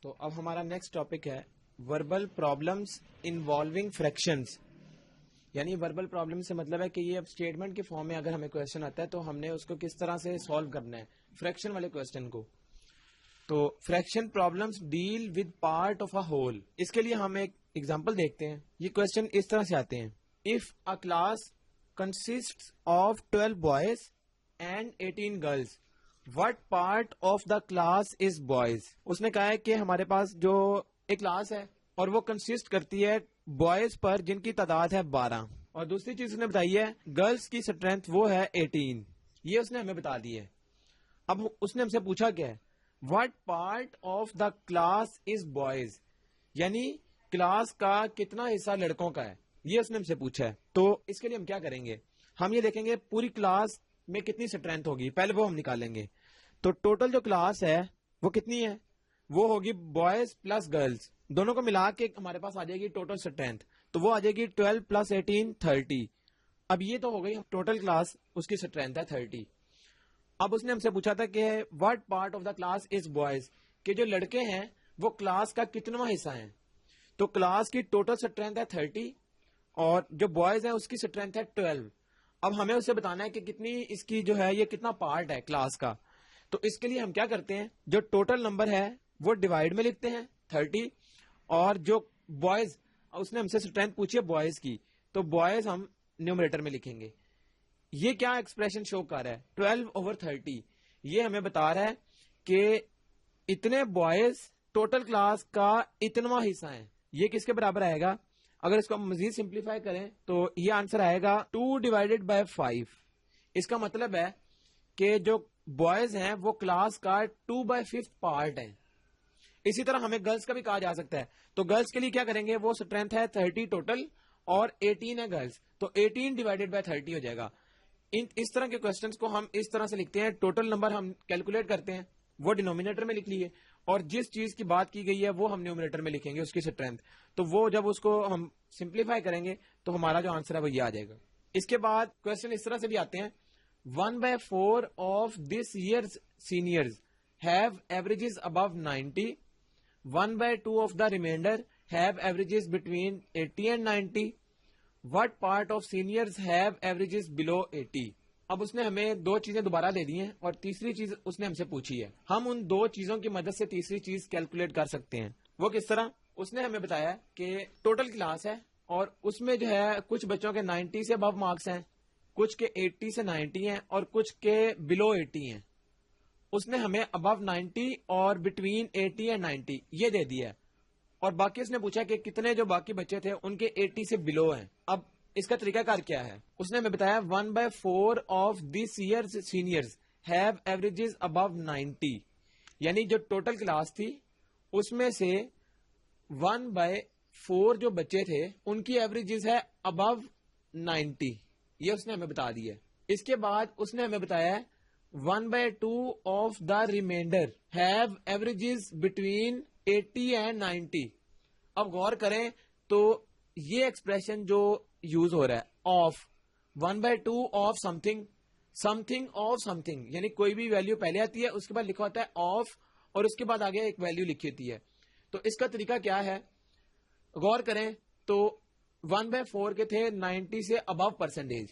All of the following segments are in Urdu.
تو اب ہمارا نیکسٹ ٹاپک ہے وربل پرابلمس انوالونگ فریکشنز. یعنی وربل پرابلم سے مطلب ہے کہ یہ اب اسٹیٹمنٹ کے فارم میں اگر ہمیں کوشچن آتا ہے تو ہم نے اس کو کس طرح سے سالو کرنا ہے فریکشن والے کوشچن کو. تو fraction problems deal with part of a whole. اس کے لیے ہم ایک ایگزامپل دیکھتے ہیں. یہ کوشچن اس طرح سے آتے ہیں: if a class consist of 12 boys and 18 girls what part of the class is boys. اس نے کہا ہے کہ ہمارے پاس جو ایک کلاس ہے اور وہ کنسسٹ کرتی ہے بوائز پر جن کی تعداد ہے 12، اور دوسری چیز اس نے بتائی ہے گرلز کی اسٹرینتھ وہ ہے 18. یہ اس نے ہمیں بتا دی ہے. اب اس نے ہم سے پوچھا کیا ہے، what part of the class is boys, یعنی کلاس کا کتنا حصہ لڑکوں کا ہے، یہ اس نے ہم سے پوچھا ہے. تو اس کے لیے ہم کیا کریں گے، ہم یہ دیکھیں گے پوری کلاس میں کتنی اسٹرینتھ ہوگی، پہلے وہ ہم نکالیں گے. تو ٹوٹل جو کلاس ہے وہ کتنی ہے، وہ ہوگی بوائز پلس گرلز، دونوں کو ملا کے ہمارے پاس آ جائے گی ٹوٹل اسٹرینتھ. تو وہ آ جائے گی 12 پلس 18 30. اب یہ تو ہو گئی ٹوٹل کلاس، اس کی اسٹرینتھ ہے 30. اب اس نے ہم سے پوچھا تھا کہ what part of the class is boys, کہ جو لڑکے ہیں وہ کلاس کا کتنا حصہ ہیں. تو کلاس کی ٹوٹل اسٹرینتھ ہے 30 اور جو بوائز ہیں اس کی اسٹرینتھ ہے 12. اب ہمیں اسے بتانا ہے کہ کتنی اس کی جو ہے یہ کتنا پارٹ ہے کلاس کا. تو اس کے لیے ہم کیا کرتے ہیں، جو ٹوٹل نمبر ہے وہ ڈیوائڈ میں لکھتے ہیں 30، اور جو بوائز اس نے ہم سے اسٹرینتھ پوچھی ہے بوائز کی، تو بوائز ہم نیومریٹر میں لکھیں گے. یہ کیا ایکسپریشن شو کر رہا ہے، 12/30. یہ ہمیں بتا رہا ہے کہ اتنے بوائز ٹوٹل کلاس کا اتنا حصہ ہیں. یہ کس کے برابر آئے گا، اگر اس کو ہم مزید سمپلیفائی کریں تو یہ آنسر آئے گا 2/5. اس کا مطلب ہے کہ جو بوائز ہیں وہ کلاس کا 2/5 پارٹ ہیں. اسی طرح ہمیں گرلز کا بھی کہا جا سکتا ہے. تو گرلز کے لیے کیا کریں گے، وہ اسٹرینتھ ہے 30 ٹوٹل اور 18 ہے گرلز، تو 18/30 ہو جائے گا. اس طرح کے کوسچنس کو ہم اس طرح سے لکھتے ہیں، ٹوٹل نمبر ہم کیلکولیٹ کرتے ہیں، وہ ڈینومینیٹر میں لکھ لیے، اور جس چیز کی بات کی گئی ہے وہ ہم نیومریٹر میں لکھیں گے اس کی اسٹرینتھ. تو وہ جب اس کو ہم سمپلیفائی کریں گے تو ہمارا جو آنسر ہے وہ یہ آ جائے گا. اس کے بعد کوشچن اس طرح سے بھی آتے ہیں: 1/4 of this years seniors have averages above 90، 1/2 of the remainder have averages between 80 and 90، what part of seniors have averages below 80. اب اس نے ہمیں دو چیزیں دوبارہ دے دی ہیں اور تیسری چیز اس نے ہم سے پوچھی ہے. ہم ان دو چیزوں کی مدد سے تیسری چیز کیلکولیٹ کر سکتے ہیں. وہ کس طرح، اس نے ہمیں بتایا کہ ٹوٹل کلاس ہے اور اس میں جو ہے کچھ بچوں کے 90 سے ابو مارکس ہیں، کچھ کے 80 سے 90 ہیں اور کچھ کے بلو 80 ہیں. اس نے ہمیں ابو 90 اور بٹوین 80 اینڈ 90 یہ دے دیا ہے، اور باقی اس نے پوچھا کہ کتنے جو باقی بچے تھے ان کے 80 سے بلو ہیں. اب اس کا طریقہ کار کیا ہے، اس نے ہمیں بتایا 1/4 of this years seniors have averages above 90، یعنی جو ٹوٹل کلاس تھی اس میں سے 1/4 جو بچے تھے ان کی ایوریجز ہے ابو 90. یہ اس نے ہمیں بتا دی ہے. اس کے بعد اس نے ہمیں بتایا 1/2 of the remainder have averages between 80 and 90. اب غور کریں تو یہ ایکسپریشن جو یوز ہو رہا ہے of 1/2 of some thing, some thing of some thing, یعنی کوئی بھی ویلو پہلے آتی ہے اس کے بعد لکھا ہوتا ہے آف اور اس کے بعد آگے ایک ویلو لکھی ہوتی ہے. تو اس کا طریقہ کیا ہے، غور کریں تو 1/4 کے تھے 90 سے ابو پرسنٹیج،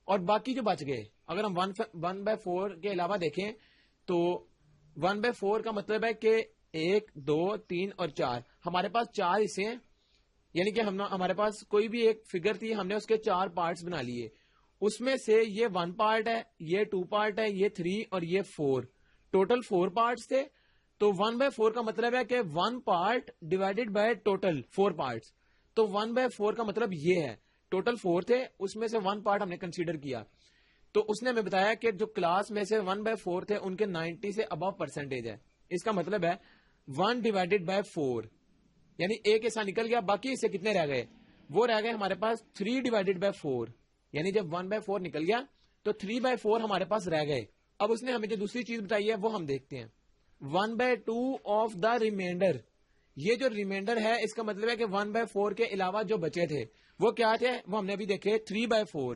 اور باقی جو بچ گئے اگر ہم 1/4 کے علاوہ دیکھیں تو 1/4 کا مطلب ہے کہ 1 2 3 اور 4، ہمارے پاس 4 حصے ہیں. یعنی کہ ہمارے پاس کوئی بھی ایک فگر تھی، ہم نے اس کے 4 پارٹس بنا لیے. اس میں سے یہ 1 پارٹ ہے، یہ 2 پارٹ ہے، یہ 3 اور یہ 4، ٹوٹل 4 پارٹس تھے. تو 1/4 کا مطلب ہے کہ 1 part divided by total 4 parts. تو 1/4 کا مطلب یہ ہے ٹوٹل 4 تھے، اس میں سے 1 پارٹ ہم نے کنسیڈر کیا. تو اس نے ہمیں بتایا کہ جو کلاس میں سے 1/4 تھے ان کے 90 سے ابو پرسنٹیج ہے. اس کا مطلب ہے 1/4، یعنی ایک حصہ نکل گیا، باقی حصے کتنے رہ گئے، وہ رہ گئے ہمارے پاس 3/4. یعنی جب 1/4 نکل گیا تو 3/4 ہمارے پاس رہ گئے. اب اس نے ہمیں جو دوسری چیز بتائی ہے وہ ہم دیکھتے ہیں. 1/2 آف دا ریمائنڈر، یہ جو ریمائنڈر ہے اس کا مطلب ہے کہ 1/4 کے علاوہ جو بچے تھے وہ کیا تھے، وہ ہم نے ابھی دیکھے 3/4.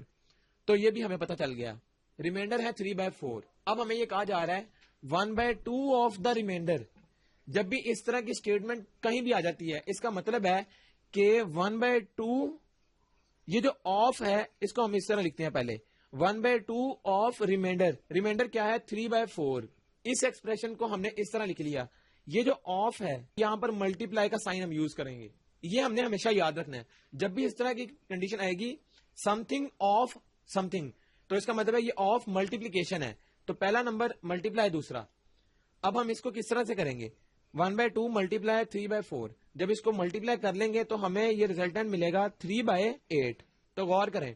تو یہ بھی ہمیں پتہ چل گیا، ریمائنڈر ہے 3/4. اب ہمیں یہ کہا جا رہا ہے 1/2 آف دا ریمائنڈر، جب بھی اس طرح کی اسٹیٹمنٹ کہیں بھی آ جاتی ہے اس کا مطلب ہے کہ 1/2 یہ جو آف ہے اس کو ہم اس طرح لکھتے ہیں پہلے 1/2 آف ریمائنڈر. ریمائنڈر کیا ہے 3/4. اس ایکسپریشن کو ہم نے اس طرح لکھ لیا. یہ جو آف ہے یہاں پر ملٹی پلائی کا سائن ہم یوز کریں گے. یہ ہم نے ہمیشہ یاد رکھنا ہے. جب بھی اس طرح کی کنڈیشن آئے گی some thing of some thing تو اس کا مطلب ہے یہ آف ملٹیپلیکیشن ہے. تو پہلا نمبر ملٹی پلائی دوسرا. اب ہم اس کو کس طرح سے کریں گے 1/2 ملٹی پلائی 3/4. جب اس کو ملٹی پلائی کر لیں گے تو ہمیں یہ ریزلٹنٹ ملے گا 3/8. تو غور کریں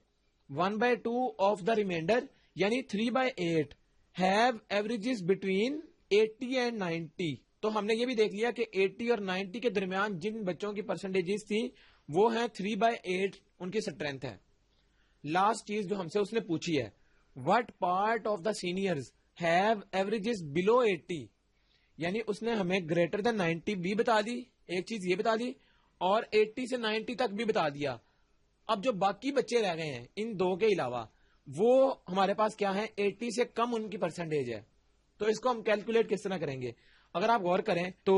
1/2 آف دا ریمائنڈر یعنی 3/8 ہیو ایوریجز بٹوین 80 اینڈ 90. تو ہم نے یہ بھی دیکھ لیا کہ 80 اور 90 کے درمیان جن بچوں کی پرسنٹیجز تھی وہ ہیں 3/8 ان کی اسٹرینتھ ہے. لاسٹ چیز جو ہم سے اس نے پوچھی ہے what part of the seniors have averages below 80 یعنی اس نے ہمیں گریٹر دین 90 بھی بتا دی. ایک چیز یہ بتا دی اور 80 سے 90 تک بھی بتا دیا. اب جو باقی بچے رہ گئے ہیں ان دو کے علاوہ وہ ہمارے پاس کیا ہے 80 سے کم ان کی پرسنٹیج ہے. تو اس کو ہم کیلکولیٹ کس طرح کریں گے اگر آپ غور کریں تو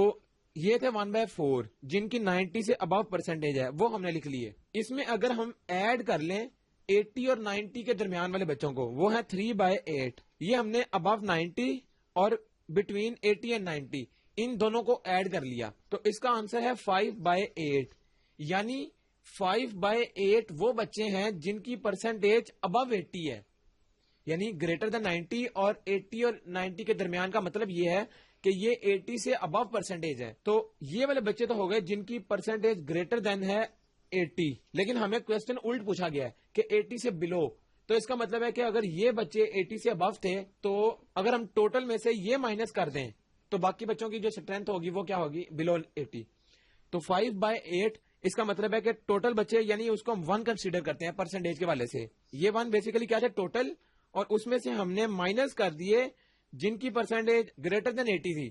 یہ تھے 1/4 جن کی 90 سے ابو پرسنٹیج ہے وہ ہم نے لکھ لی ہے. اس میں اگر ہم ایڈ کر لیں 80 اور 90 کے درمیان والے بچوں کو وہ ہے 3/8. یہ ہم نے ابو 90 اور بٹوین 80 اینڈ 90 ان دونوں کو ایڈ کر لیا. تو اس کا آنسر ہے 5/8 یعنی 5/8 وہ بچے ہیں جن کی پرسنٹیج ابو 80 ہے یعنی گریٹر دین 90 اور 80 اور 90 کے درمیان کا مطلب یہ ہے کہ یہ 80 سے ابو پرسنٹیج ہے. تو یہ والے بچے تو ہو گئے جن کی پرسنٹیج گریٹر دین ہے 80. لیکن ہمیں کوشچن الٹ پوچھا گیا ہے کہ 80 سے بلو. تو اس کا مطلب ہے کہ اگر یہ بچے 80 سے ابو تھے تو اگر ہم ٹوٹل میں سے یہ مائنس کر دیں تو باقی بچوں کی جو اسٹرینتھ ہوگی وہ کیا ہوگی بلو 80. تو 5/8 اس کا مطلب ہے کہ ٹوٹل بچے یعنی اس کو ہم 1 کنسیڈر کرتے ہیں پرسنٹیج کے والے سے. یہ 1 بیسیکلی کیا تھا ٹوٹل اور اس میں سے ہم نے مائنس کر دیے جن کی پرسنٹیج گریٹر دین 80 تھی.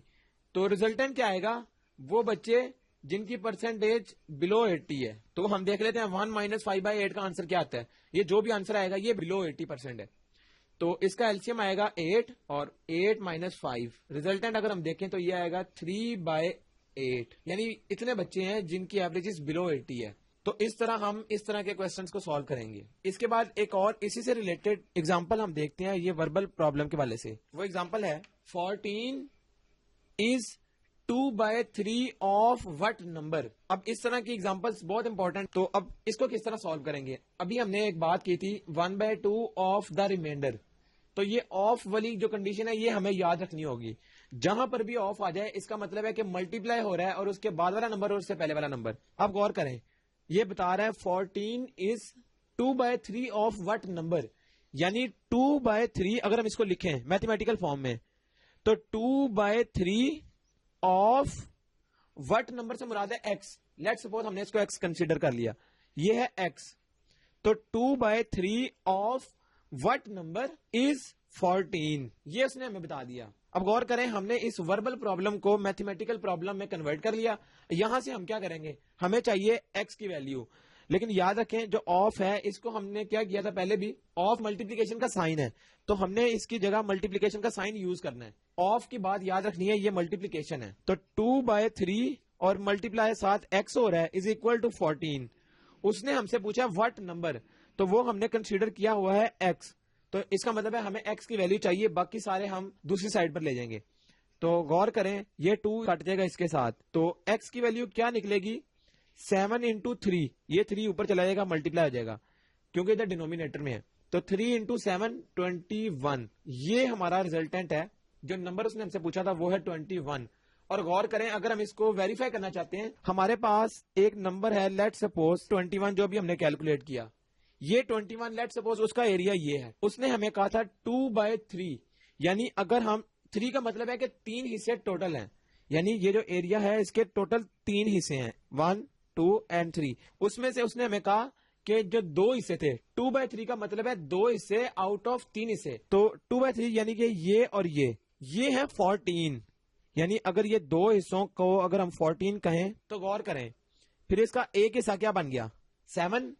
تو ریزلٹنٹ کیا آئے گا وہ بچے جن کی پرسنٹیج بلو 80 ہے. تو ہم دیکھ لیتے ہیں 1 - 5/8 کا آنسر کیا آتا ہے. یہ جو بھی آنسر آئے گا یہ بلو 80% ہے. تو اس کا ایلسیم آئے گا 8 اور 8 - 5 ریزلٹنٹ اگر ہم دیکھیں تو یہ آئے گا 3/8 یعنی اتنے بچے ہیں جن کی ایوریج بلو 80 ہے. تو اس طرح ہم اس طرح کے کوسچنس کو سالو کریں گے. اس کے بعد ایک اور اسی سے ریلیٹڈ ایگزامپل ہم دیکھتے ہیں یہ وربل پرابلم کے والے سے. وہ ایگزامپل ہے 14 is 2/3 آف وٹ نمبر. اب اس طرح کی ایگزامپلس بہت امپورٹنٹ. تو اب اس کو کس طرح سالو کریں گے. ابھی ہم نے ایک بات کی تھی 1/2 آف دا ریمائنڈر. تو یہ آف والی جو کنڈیشن ہے یہ ہمیں یاد رکھنی ہوگی. جہاں پر بھی آف آ جائے اس کا مطلب ہے کہ ملٹی پلائی ہو رہا ہے اور اس کے بعد والا نمبر اور اس سے پہلے والا نمبر. اب غور کریں یہ بتا رہا ہے 14 is 2/3 آف وٹ نمبر یعنی 2/3 اگر ہم اس کو لکھیں میتھمیٹیکل فارم میں تو 2/3 آف وٹ نمبر سے مراد ہے ایکس. لیٹ سپوز ہم نے اس کو ایکس کنسیڈر کر لیا یہ ہے ایکس. تو 2/3 آف وٹ نمبر از 14 یہ اس نے ہمیں بتا دیا. اب غور کریں ہم نے اس وربل پرابلم کو میتھمیٹیکل پرابلم میں کنورٹ کر لیا. یہاں سے ہم کیا کریں گے ہمیں چاہیے ایکس کی ویلیو. لیکن یاد رکھیں جو آف ہے اس کو ہم نے کیا کیا تھا پہلے بھی آف ملٹیپلیکیشن کا سائن ہے تو ہم نے اس کی جگہ ملٹیپلیکیشن کا سائن یوز کرنا ہے. آف کی بات یاد رکھنی ہے یہ ملٹیپلیکیشن ہے. تو 2/3 اور ملٹیپلائی ساتھ ایکس ہو رہا ہے از اکول ٹو 14. اس نے ہم سے پوچھا وٹ نمبر تو وہ ہم نے کنسیڈر کیا ہوا ہے ایکس. تو اس کا مطلب ہے ہمیں ایکس کی ویلیو چاہیے باقی سارے ہم دوسری سائڈ پر لے جائیں گے. تو غور کریں یہ 2 کٹ جائے گا اس کے ساتھ تو ایکس کی ویلیو کیا نکلے گی 7 × 3 یہ 3 اوپر چلا جائے گا ملٹیپلائی ہو جائے گا کیونکہ ادھر ڈینومینیٹر میں ہے. تو 3 × 7 21 یہ ہمارا ریزلٹنٹ ہے. جو نمبر اس نے ہم سے پوچھا تھا وہ ہے 21. اور غور کریں اگر ہم اس کو ویریفائی کرنا چاہتے ہیں ہمارے پاس ایک نمبر ہے لیٹ سپوز 21 جو بھی ہم نے کیلکولیٹ کیا یہ 21 لیٹ سپوز اس کا ایریا یہ ہے. اس نے ہمیں کہا تھا 2/3 یعنی اگر ہم 3 کا مطلب ہے کہ 3 حصے ٹوٹل ہیں یعنی یہ جو ایریا ہے اس کے ٹوٹل 3 حصے ہیں 1 2 اینڈ 3. اس میں سے اس نے ہمیں کہا کہ جو 2 حصے تھے 2/3 کا مطلب ہے 2 حصے آؤٹ آف 3 حصے. تو 2/3 یعنی کہ یہ اور یہ ہے 14 یعنی اگر یہ 2 حصوں کو اگر ہم 14 کہیں تو غور کریں پھر اس کا ایک حصہ کیا بن گیا 7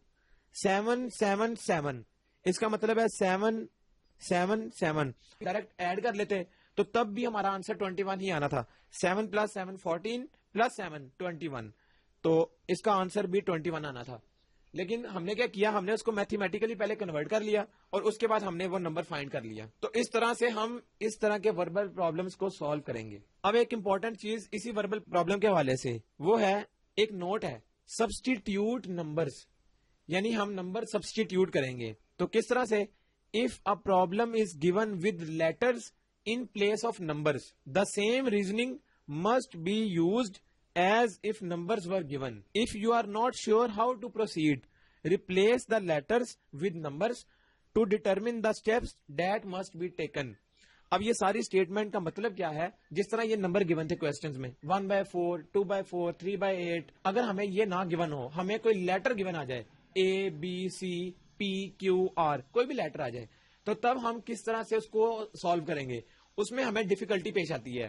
7 7 7 اس کا مطلب ہے 7 7 7 ڈائریکٹ ایڈ کر لیتے تو تب بھی ہمارا آنسر 21 ہی آنا تھا. 7 + 7 14 + 7 21. تو اس کا آنسر بھی 21 آنا تھا. لیکن ہم نے کیا کیا, ہم نے اس کو میتھمیٹیکلی پہلے کنورٹ کر لیا اور اس کے بعد ہم نے وہ نمبر فائنڈ کر لیا. تو اس طرح سے ہم اس طرح کے وربل پرابلمس کو سالو کریں گے. اب ایک امپورٹنٹ چیز اسی وربل پرابلم کے حوالے سے, وہ ہے ایک نوٹ ہے سبسٹیٹیوٹ نمبرز, یعنی ہم نمبر سبسٹیٹیوٹ کریں گے. تو کس طرح سے, if a problem is given with letters in place of numbers, the same reasoning must be used as if numbers were given. If you are not sure how to proceed, replace the letters with numbers to determine the steps that must be taken. اب یہ ساری اسٹیٹمنٹ کا مطلب کیا ہے, جس طرح یہ نمبر گیون تھے کوشچنز میں 1/4 2/4 3/8, اگر ہمیں یہ نہ گیون ہو, ہمیں کوئی لیٹر گیون آ جائے ABC PQR, کوئی بھی لیٹر آ جائے, تو تب ہم کس طرح سے اس کو سالو کریں گے, اس میں ہمیں ڈیفیکلٹی پیش آتی ہے.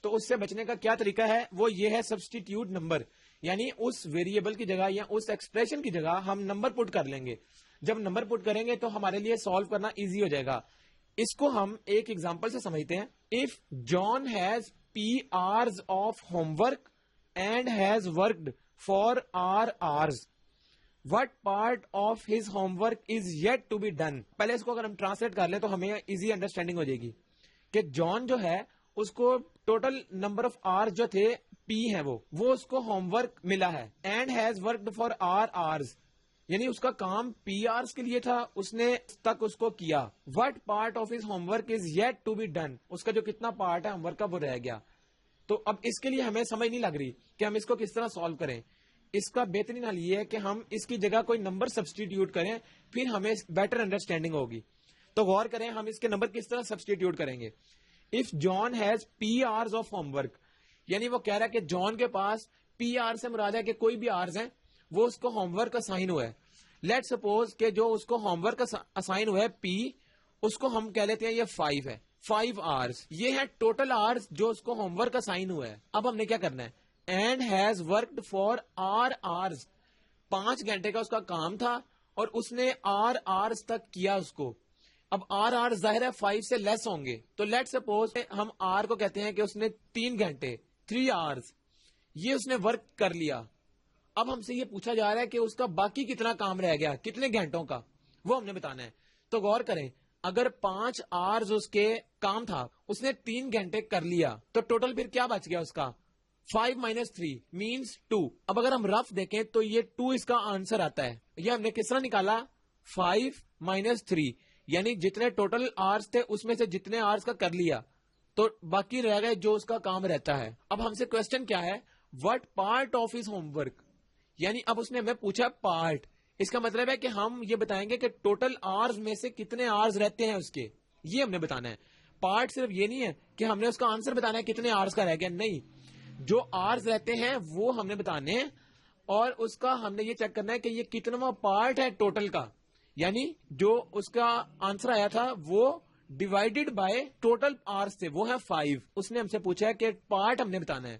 تو اس سے بچنے کا کیا طریقہ ہے, وہ یہ ہے سبسٹیٹیوٹ نمبر, یعنی اس ویریبل کی جگہ یا اس ایکسپریشن کی جگہ ہم نمبر پٹ کر لیں گے. جب نمبر پٹ کریں گے تو ہمارے لیے سالو کرنا ایزی ہو جائے گا. اس کو ہم ایک ایگزامپل سے سمجھتے ہیں. If John has P hours of home work and has worked for hours, what part of his homework is yet to be done. پہلے اس کو اگر ہم ٹرانسلیٹ کر لیں تو ہمیں ایزی انڈرسٹینڈنگ ہو جائے گی کہ جان جو ہے اس کو ٹوٹل نمبر آف آر جو تھے P ہے, وہ اس کو ہوم ورک ملا ہے. And has worked for hours, یعنی اس کا کام P hours کے لیے تھا, اس نے تک اس کو کیا. what part of his homework is yet to be done, اس کا جو کتنا پارٹ ہے ہوم ورک کا وہ رہ گیا. تو اب اس کے لیے ہمیں سمجھ نہیں لگ رہی کہ ہم اس کو کس طرح سالو کریں. اس کا بہترین حل یہ ہے کہ ہم اس کی جگہ کوئی نمبر سبسٹیٹیوٹ کریں, پھر ہمیں بیٹر انڈرسٹینڈنگ ہوگی. تو غور کریں ہم اس کے نمبر کس طرح سبسٹیٹیوٹ کریں گے. If John has P hours of home work, یعنی وہ کہہ رہا ہے کہ جان کے پاس P hours سے مراد ہے کہ کوئی بھی آرز ہیں وہ اس کو ہوم ورک اسائن ہوا ہے. لیٹ سپوز کہ جو اس کو ہوم ورک اسائن ہوا ہے P, اس کو ہم کہہ لیتے ہیں یہ 5 ہے, 5 hours, یہ ہے ٹوٹل آرز جو اس کو ہوم ورک اسائن ہوا ہے. اب ہم نے کیا کرنا ہے, and has worked for hours, 5 گھنٹے کا اس کا کام تھا اور اس نے hours تک کیا اس کو. اب hours ظاہر ہے 5 سے لیس ہوں گے, تو لیٹ سپوز ہم R کو کہتے ہیں کہ اس نے 3 گھنٹے 3 hours یہ اس نے ورک کر لیا. اب ہم سے یہ پوچھا جا رہا ہے کہ اس کا باقی کتنا کام رہ گیا, کتنے گھنٹوں کا, وہ ہم نے بتانا ہے. تو غور کریں, اگر 5 hours اس کے کام تھا, اس نے 3 گھنٹے کر لیا, تو ٹوٹل پھر کیا بچ گیا اس کا, 5 - 3 means 2. اب اگر ہم رف دیکھیں تو یہ 2 اس کا آنسر آتا ہے. یہ ہم نے کس طرح نکالا, 5 - 3, یعنی جتنے ٹوٹل آرز تھے اس میں سے جتنے آرز کا کر لیا تو باقی رہ گئے جو اس کا کام رہتا ہے. اب ہم سے کوشچن کیا ہے, what part of his home work, یعنی اب اس نے ہمیں پوچھا پارٹ. اس کا مطلب ہے کہ ہم یہ بتائیں گے کہ ٹوٹل آرز میں سے کتنے آرز رہتے ہیں اس کے, یہ ہم نے بتانا ہے. پارٹ صرف یہ نہیں ہے کہ ہم نے اس کا آنسر بتانا ہے کتنے آرز کا رہ گیا, نہیں, جو آرز رہتے ہیں وہ ہم نے بتانے ہیں اور اس کا ہم نے یہ چیک کرنا ہے کہ یہ کتنا پارٹ ہے ٹوٹل کا, یعنی جو اس کا آنسر آیا تھا وہ ڈیوائڈیڈ بائی ٹوٹل آرز تھے, وہ ہے 5. اس نے ہم سے پوچھا ہے کہ پارٹ ہم نے بتانا ہے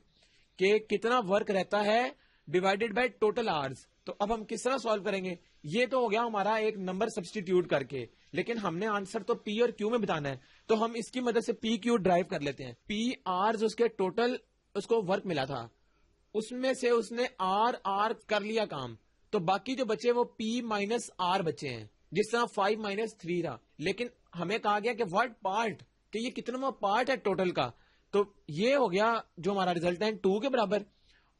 کہ کتنا ورک رہتا ہے ڈیوائڈیڈ بائی ٹوٹل آرز. تو اب ہم کس طرح سالو کریں گے, یہ تو ہو گیا ہمارا ایک نمبر سبسٹیٹیوٹ کر کے, لیکن ہم نے آنسر تو P اور Q میں بتانا ہے. تو ہم اس کی مدد سے PQ ڈرائیو کر لیتے ہیں. P آرز اس کے ٹوٹل اس کو ورک ملا تھا, اس میں سے اس نے R کر لیا کام, تو باقی جو بچے وہ P - R بچے ہیں, جس طرح 5 - 3 تھا. لیکن ہمیں کہا گیا کہ what part, کہ یہ کتنا پارٹ ہے ٹوٹل کا, تو یہ ہو گیا جو ہمارا ریزلٹ ہے 2 کے برابر,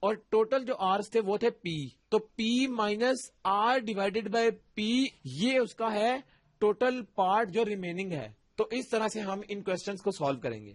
اور ٹوٹل جو آرز تھے وہ تھے P, تو P - R divided by P, یہ اس کا ہے ٹوٹل پارٹ جو ریمیننگ ہے. تو اس طرح سے ہم ان کوشچنس کو سالو کریں گے.